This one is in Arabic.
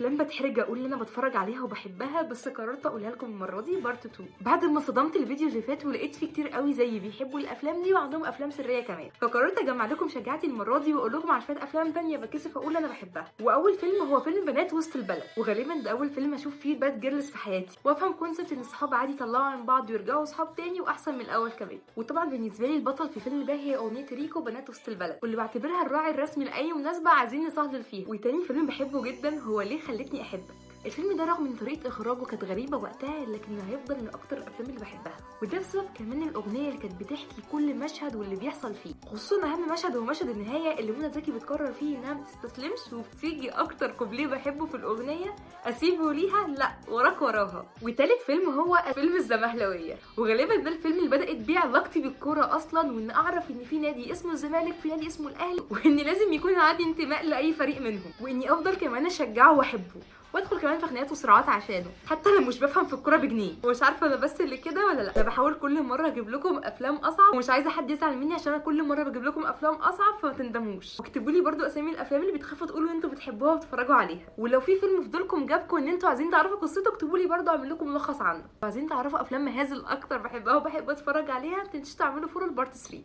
افلام بتحرج اقول ان انا بتفرج عليها وبحبها، بس قررت اقولها لكم المره دي بارت 2 بعد ما صدمت الفيديو اللي فات ولقيت فيه كتير قوي زيي بيحبوا الافلام دي وعندهم افلام سريه كمان. فقررت اجمع لكم شجاعتي المره دي واقول لكم على شويه افلام تانية بكسف اقول انا بحبها. واول فيلم هو فيلم بنات وسط البلد، وغالبا ده اول فيلم اشوف فيه باد جيرلز في حياتي وافهم كونسبت ان الصحاب عادي يطلعوا عن بعض ويرجعوا صحاب تاني واحسن من الاول كمان. وطبعا بالنسبه لي البطل في الفيلم ده هي اغنيه ريكو بنات وسط البلد، واللي بعتبرها الراعي الرسمي لاي مناسبه عايزين نصهلل فيها. وتاني فيلم بحبه جدا هو ليه خلتني احبك. الفيلم ده رغم ان طريقه اخراجه كانت غريبه وقتها، لكنه هيفضل من اكتر الافلام اللي بحبها، وده بسبب كمان الاغنيه اللي كانت بتحكي كل مشهد واللي بيحصل فيه. خصوصا اهم مشهد هو مشهد النهايه اللي منى زكي بتقرر فيه انها ما تستسلمش، وبتيجي اكتر كوبليه بحبه في الاغنيه اسيبه ليها لا وراك وراها. وتالت فيلم هو فيلم الزمهلاويه، وغالبا ده الفيلم اللي بدات بيه علاقتي بالكوره اصلا، وان اعرف ان في نادي اسمه الزمالك في نادي اسمه الاهلي، وان لازم يكون عندي انتماء لاي فريق منهم، واني افضل كمان اشجعه واحبه وادخل كمان في خناقات وصراعات عشانه حتى لو مش بفهم في الكوره بجنيه. ومش عارفه انا بس اللي كده ولا لا، انا بحاول كل مره اجيب لكم افلام اصعب، ومش عايزه حد يزعل مني عشان انا كل مره بجيب لكم افلام اصعب، فما تندموش. واكتبوا لي برده اسامي الافلام اللي بتخافوا تقولوا ان انتوا بتحبوها وتتفرجوا عليها. ولو في فيلم فضلكم جابكم ان انتوا عايزين تعرفوا قصته اكتبوا لي برده اعمل لكم ملخص عنه. وعايزين تعرفوا افلام مهازل اكتر بحبها وبحب اتفرج عليها، ما تنسوش تعملوا فولو البارت 3.